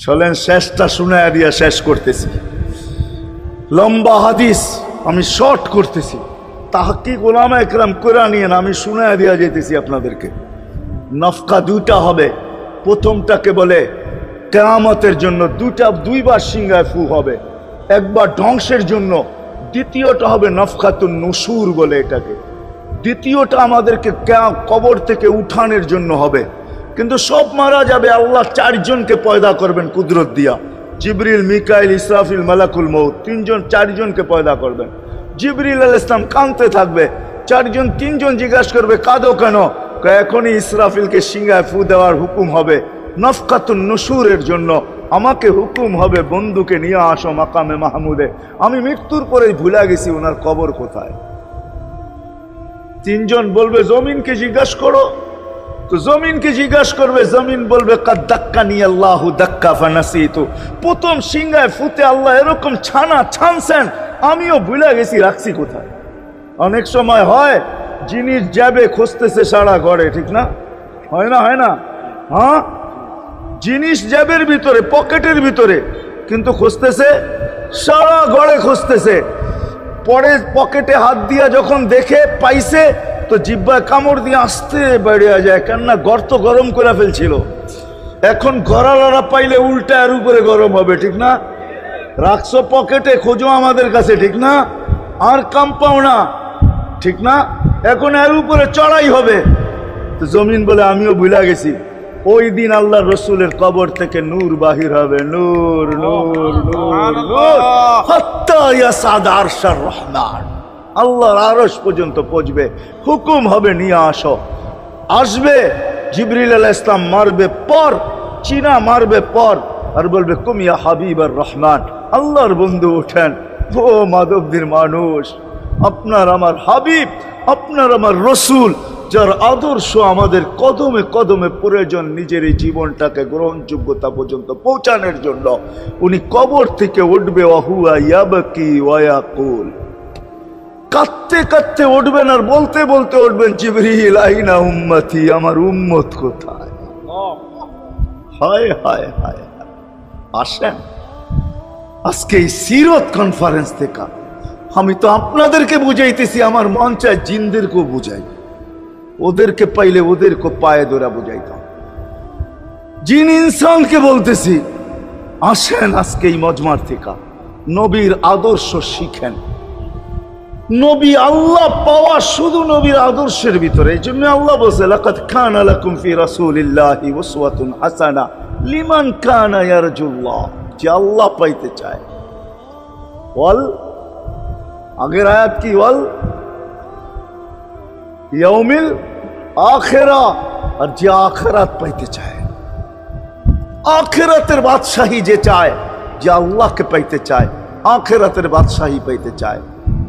চলেন শেষটা শুনায়া দিয়া শেষ করতেছি। লম্বা হাদিস আমি শর্ট করতেছি, তাহকিক উলামা একরাম করে নিয়েন, আমি শুনায়া দিয়া যেতেছি আপনাদেরকে। নফকা দুইটা হবে, প্রথমটাকে বলে কিয়ামতের জন্য, দুইবার সিংহায় ফু হবে, একবার ধ্বংসের জন্য, দ্বিতীয়টা হবে নফকাতুন নুশুর বলে এটাকে। দ্বিতীয়টা আমাদেরকে কবর থেকে উঠানের জন্য হবে। কিন্তু সব মারা যাবে, আল্লাহ চারজনকে পয়দা করবেন কুদরত দিয়া, জিবরিল, মিকাইল, ইসরাফিল, মালাকুল মউত, চারজনকে পয়দা করবেন। জিবরিল আলাইহিস সালাম কাঁদতে থাকবে, তিনজন জিজ্ঞাসা করবে কাঁদো কেন? এখনই ইসরাফিলকে সিংহায় ফু দেওয়ার হুকুম হবে নফকাতুন নুশুরের জন্য, আমাকে হুকুম হবে বন্ধুকে নিয়ে আসো মাকামে মাহমুদে। আমি মৃত্যুর পরেই ভুলে গেছি ওনার কবর কোথায়। তিনজন বলবে জমিনকে জিজ্ঞাসা করো, তো জমিনকে জিজ্ঞাসা করবে, জমিন বলবে কাদ দাক্কানি আল্লাহু দাক্কা ফানাসিতু। প্রথম সিংহায় ফুতে আল্লাহ এরকম ছানছেন, আমিও ভুলে গেছি রাখছি কোথায়। অনেক সময় হয় জিনিস যাবে খুঁজতেছে সারা ঘরে, ঠিক না? হয় না? হ্যাঁ, জিনিস জ্যাবের ভিতরে, পকেটের ভিতরে, কিন্তু খুঁজতেছে সারা ঘরে খুঁজতেছে। পরে পকেটে হাত দিয়া যখন দেখে পাইছে, তো জিহ্বায় কামড় দিয়ে আসতে বেরিয়ে যায়, কেননা গর্ত গরম করে ফেলছিল। এখন গড়ালড়া পাইলে উল্টা এর উপরে গরম হবে, ঠিক না? রাখছো পকেটে, খোঁজো আমাদের কাছে, ঠিক না? আর কাম পাও না, ঠিক না? এখন এর উপরে চড়াই হবে। তো জমিন বলে আমিও ভুলে গেছি। ওই দিন আল্লাহ রসুলের কবর থেকে নূর বাহির হবে, নূর নূর নূর নূর, হাত্তা ইয়াসাদ আরশার রহমান, আল্লাহর আরশ পর্যন্ত পৌঁছবে। হুকুম হবে নিয়ে আসো। আসবে জিবরিল আলাইহিস সালাম, মারবে পর, চিনা মারবে পর, আর বলবে কুম ইয়া হাবিবার রহমান, আল্লাহর বন্ধু ওঠেন। ও মাধবদীর মানুষ, আপনার আমার হাবিব, আপনার আমার রসুল, যার আদর্শ আমাদের কদমে কদমে প্রয়োজন নিজের এই জীবনটাকে গ্রহণযোগ্যতা পর্যন্ত পৌঁছানোর জন্য, উনি কবর থেকে উঠবে, ওয়াহুয়া ইয়াবকি ওয়া ইয়াকুল, কাঁদতে কাঁদতে উঠবেন আর বলতে বলতে উঠবেন, জিবরিল আইনা উম্মতি, আমার উম্মত কোথায়? হায় হায় হায়। আসেন আজকে এই সিরত কনফারেন্স থেকে আমি তো আপনাদেরকে বুঝাইতেছি, আমার মন চায় জিনদেরকেও বুঝাই, ওদেরকে পাইলে ওদেরকে পায়ে ধরা বুঝাইতাম। জিন ইনসানকে বলতেছি, আসেন আজকে এই মজমার থেকে নবীর আদর্শ শিখেন। নবী আল্লাহ পাওয়া শুধু নবীর আদর্শের ভিতরে। এই জন্য আল্লাহ বলছে লাকাদ কানা লাকুম ফি রাসূলিল্লাহি উসওয়াতুন হাসানাহ লিমান কানা ইয়ারজুল্লাহ, যে আল্লাহ পাইতে চায়। ওয়াল আগের আয়াত কি? ওয়াল ইয়াউমিল আখিরা, আর যে আখিরাত পাইতে চায়, আখিরাতের বাদশাহী যে চায়, যে আল্লাহকে পাইতে চায়, আখিরাতের বাদশাহী পাইতে চায়।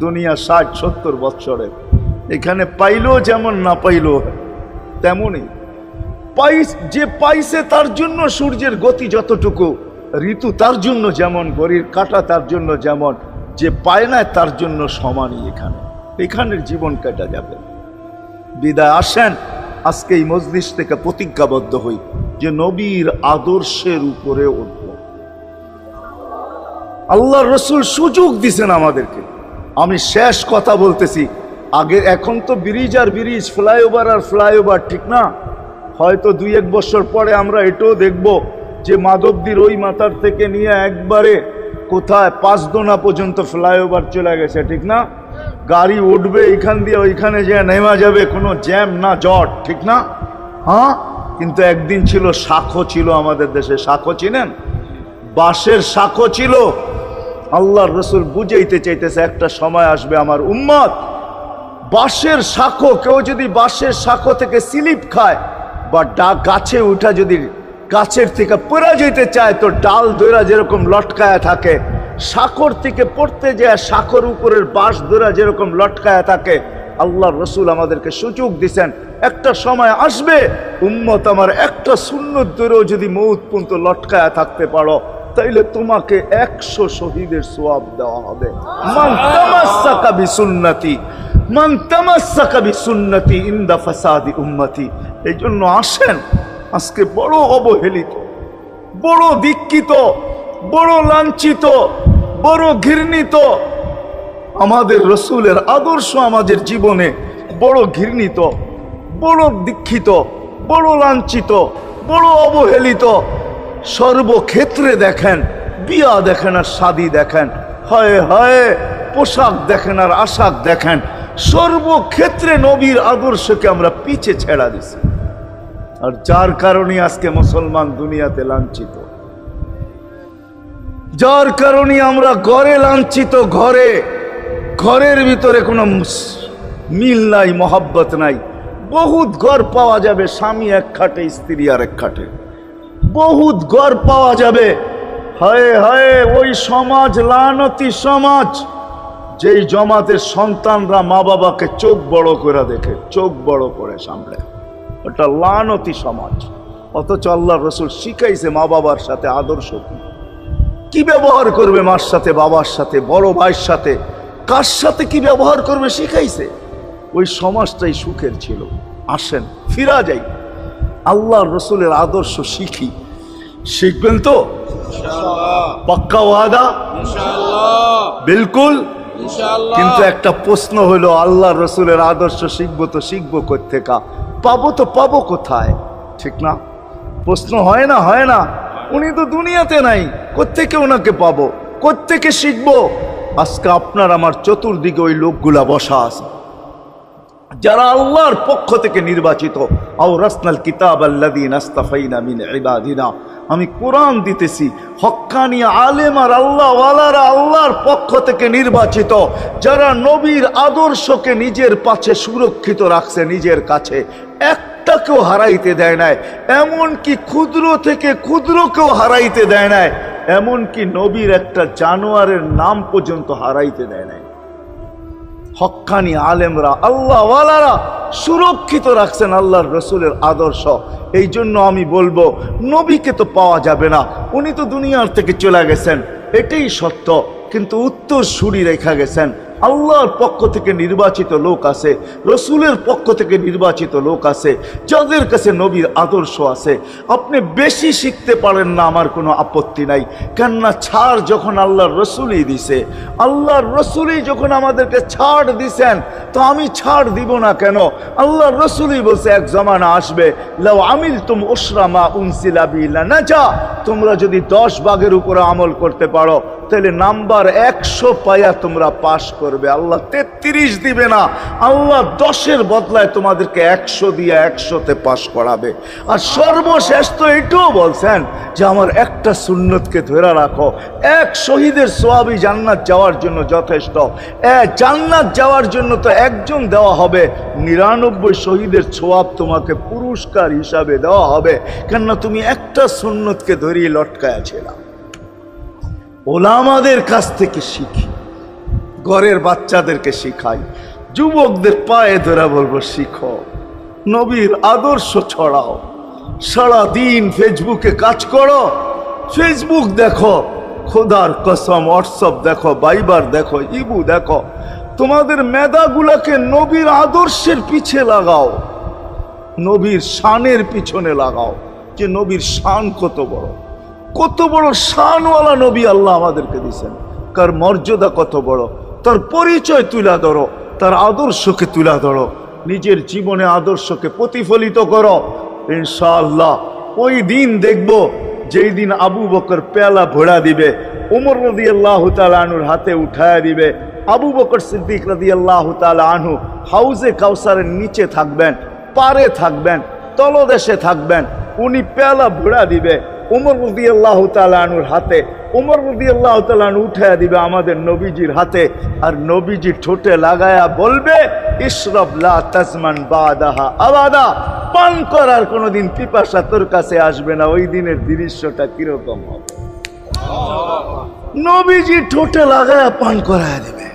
দুনিয়া 60-70 বছরে এখানে পাইলো যেমন, না পাইলো তেমনই। যে পাইছে তার জন্য সূর্যের গতি যতটুকু, ঋতু তার জন্য যেমন, ঘড়ির কাঁটা তার জন্য যেমন, যে পায় না তার জন্য সমানই। এখানের জীবন কেটে যাবে। বিদায় আসেন আজকে এই মজলিস থেকে প্রতিজ্ঞাবদ্ধ হই যে নবীর আদর্শের উপরে উঠব। আল্লাহর রসুল সুযোগ দিছেন আমাদেরকে। আমি শেষ কথা বলতেছি, আগে এখন তো ব্রিজ আর ব্রিজ, ফ্লাইওভার আর ফ্লাইওভার, ঠিক না? হয়তো 2-1 বছর পরে আমরা এটাও দেখব যে মাধবদীর ওই মাথার থেকে নিয়ে একবারে কোথায় পাঁচদোনা পর্যন্ত ফ্লাইওভার চলে গেছে, ঠিক না? গাড়ি উঠবে এখান দিয়ে ওইখানে যে নেমা যাবে, কোনো জ্যাম না জট, ঠিক না? হ্যাঁ, কিন্তু একদিন ছিল শাখো, ছিল আমাদের দেশে শাখো, চিনেন? বাঁশের শাখো ছিল। আল্লাহর রসুল বুঝাইতে চাইতেছে একটা সময় আসবে আমার উম্মত বাঁশের শাখো, কেউ যদি বাঁশের শাখো থেকে স্লিপ খায় বা গাছে উঠা যদি গাছের থেকে পড়ে যেতে চায়, তো ডাল দইরা যেরকম লটকায়া থাকে, শাখর থেকে পড়তে যায় শাখর উপরের বাঁশ দইরা যেরকম লটকায়া থাকে। আল্লাহর রসুল আমাদেরকে সুযোগ দিছেন, একটা সময় আসবে উম্মত আমার একটা সুন্নত ধরেও যদি মউত পর্যন্ত লটকায়া থাকতে পারো, তাইলে তোমাকে 100 শহীদের সওয়াব দেওয়া হবে। মান তামাসসাকা বিসুন্নতি, মান তামাসসাকা বিসুন্নতি ইনদা ফাসাদি উম্মতি। এই জন্য আসেন, আজকে বড় অবহেলিত, বড় দীক্ষিত, বড় লাঞ্ছিত, বড় ঘৃণিত। আমাদের রসুলের আদর্শ আমাদের জীবনে বড় ঘৃণিত, বড় দীক্ষিত, বড় লাঞ্ছিত, বড় অবহেলিত। সর্বক্ষেত্রে দেখেন, বিয়া দেখেন আর শাদী দেখেন, হায় হায় পোশাক দেখেন আর আশাক দেখেন, সর্বক্ষেত্রে নবীর আদর্শকে আমরা পিছে ছেড়া দিছি। আর যার কারণে আজকে মুসলমান দুনিয়াতে লাঞ্ছিত, যার কারণে আমরা ঘরে লাঞ্ছিত, ঘরের ভিতরে কোনো মিল নাই, মহব্বত নাই। বহুত ঘর পাওয়া যাবে, স্বামী এক খাটে, স্ত্রী আর এক খাটে, বহুত ঘর পাওয়া যাবে। হায় হায় ওই সমাজ লানতি সমাজ, যেই জমাতের সন্তানরা মা বাবাকে চোখ বড় করে দেখে, চোখ বড় করে সামলে, ওটা লানতি সমাজ। অথচ আল্লাহ রসুল শিখাইছে মা বাবার সাথে আদর্শ কি ব্যবহার করবে, মার সাথে, বাবার সাথে, বড় ভাইয়ের সাথে, কার সাথে কি ব্যবহার করবে শিখাইছে। ওই সমাজটাই সুখের ছিল। আসেন ফিরা যাই, আল্লাহ রসুলের আদর্শ শিখি। শিখবেন তো পাক্কা ওয়াদা? বিলকুল। কিন্তু একটা প্রশ্ন হলো, আল্লাহ রসুলের আদর্শ শিখবো তো শিখবো কোত্থেকা, পাবো তো পাবো কোথায়? ঠিক না? প্রশ্ন হয় না? হয় না? উনি তো দুনিয়াতে নাই, কোত্থেকে ওনাকে পাবো, কোত্থেকে শিখবো? আজকে আপনার আমার চতুর্দিকে ওই লোকগুলা বসা আছে, যারা আল্লাহর পক্ষ থেকে নির্বাচিত। আওরাসনাল কিতাব আল্লাযীনা ইসতাফাইনা মিন ইবাদিনা। আমি কোরআন দিতেছি, হক্কানি আলেম আর আল্লাহ ওয়ালারা আল্লাহর পক্ষ থেকে নির্বাচিত, যারা নবীর আদর্শকে নিজের পাশে সুরক্ষিত রাখছে, নিজের কাছে একটাকেও হারাইতে দেয় নাই। এমনকি ক্ষুদ্র থেকে ক্ষুদ্রকেও হারাইতে দেয় নাই, এমনকি নবীর একটা জানোয়ারের নাম পর্যন্ত হারাইতে দেয় নাই। হক্কানি আলেমরা আল্লাহ ওয়ালারা সুরক্ষিত রাখছেন আল্লাহর রসুলের আদর্শ। এই জন্য আমি বলবো, নবীকে তো পাওয়া যাবে না, উনি তো দুনিয়ার থেকে চলে গেছেন, এটাই সত্য। কিন্তু উত্তর সুরি রেখা গেছেন। আল্লাহর পক্ষ থেকে নির্বাচিত লোক আছে, রসুলের পক্ষ থেকে নির্বাচিত লোক আছে, যাদের কাছে নবীর আদর্শ আছে। আপনি বেশি শিখতে পারেন না, আমার কোনো আপত্তি নাই। কেননা ছাড় যখন আল্লাহর রসুলই দিছে, আল্লাহর রসুলই যখন আমাদেরকে ছাড় দিছেন, তো আমি ছাড় দিব না কেন? আল্লাহর রসুলই বলছে, এক জমানা আসবে, লাউ আমিলতুম উশরা মা উনসিলা বি লানাজা। তোমরা যদি 10 ভাগের উপরে আমল করতে পারো, তাহলে নাম্বার 100 পাইয়া তোমরা পাশ করবে। আল্লাহ 33 দিবে না, আল্লাহ 10-এর বদলায় তোমাদেরকে 100 দিয়ে 100-তে পাশ করাবে। আর সর্বশেষ তো এটাও বলছেন যে আমার একটা সুন্নতকে ধরে রাখো, এক শহীদের সওয়াবই জান্নাত যাওয়ার জন্য যথেষ্ট। জান্নাত যাওয়ার জন্য তো একজন দেওয়া হবে, 99 শহীদের সওয়াব তোমাকে পুরস্কার হিসাবে দেওয়া হবে, কেননা তুমি একটা সুন্নতকে ধরিয়ে লটকায়া ছিলাম। ওলামাদের কাছ থেকে শিখি, ঘরের বাচ্চাদেরকে শিখাই, যুবকদের পায়ে ধরে বলবো, শিখো, নবীর আদর্শ ছড়াও। সারাদিন ফেসবুকে কাজ করো, ফেসবুক দেখো, খোদার কসম হোয়াটসঅ্যাপ দেখো, ভাইবার দেখো, ইবু দেখো। তোমাদের মেধাগুলাকে নবীর আদর্শের পিছে লাগাও, নবীর শানের পিছনে লাগাও, যে নবীর শান কত বড়, কত বড় শানওয়ালা নবী আল্লাহ আমাদেরকে দিয়েছেন, কার মর্যাদা কত বড়, তার পরিচয় তুলে ধরো, তার আদর্শকে তুলে ধরো, নিজের জীবনে আদর্শকে প্রতিফলিত করো। ইনশাআল্লাহ ওই দিন দেখব, যেই দিন আবু বকর পেয়ালা ভরা দিবে, উমর রাদিয়াল্লাহু তাআলা আনহুর হাতে উঠায়া দিবে, আবু বকর সিদ্দিক রাদিয়াল্লাহু তাআলা আনহু হাউজে কাউসারের নিচে থাকবেন, পারে থাকবেন, তলদেশে থাকবেন, উনি পেয়ালা ভরা দিবে উমর রাদিয়াল্লাহু তাআলা আনহুর হাতে, উমর রাদিয়াল্লাহু তাআলা আনহু উঠায়া দিবে আমাদের নবীজির হাতে, আর নবীজি ঠোঁটে লাগায়া বলবে, ইশরাব লা তাজমান বাদাহা আবাদা। পান করার কোনোদিন পিপাসা তোর কাছে আসবে না। ওই দিনের দৃশ্যটা কিরকম হবে? নবীজি ঠোঁটে লাগায়া পান করায়া দিবে,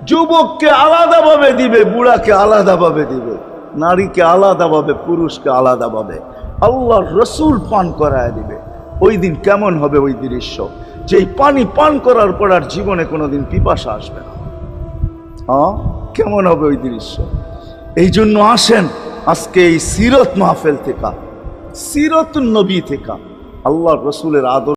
যুবককে আলাদাভাবে দিবে, বুড়াকে আলাদাভাবে দিবে, নারীকে আলাদাভাবে, পুরুষকে আলাদাভাবে, আল্লাহর রসুল পান করায় দিবে। ওই দিন কেমন হবে ওই দৃশ্য, যেই পানি পান করার পর আর জীবনে কোনোদিন পিপাসা আসবে না। কেমন হবে ওই দৃশ্য? এই জন্য আসেন আজকে এই সিরত মাহফিল থেকে, সিরতুন নবী থেকে আল্লাহ রসুলের আদর্শ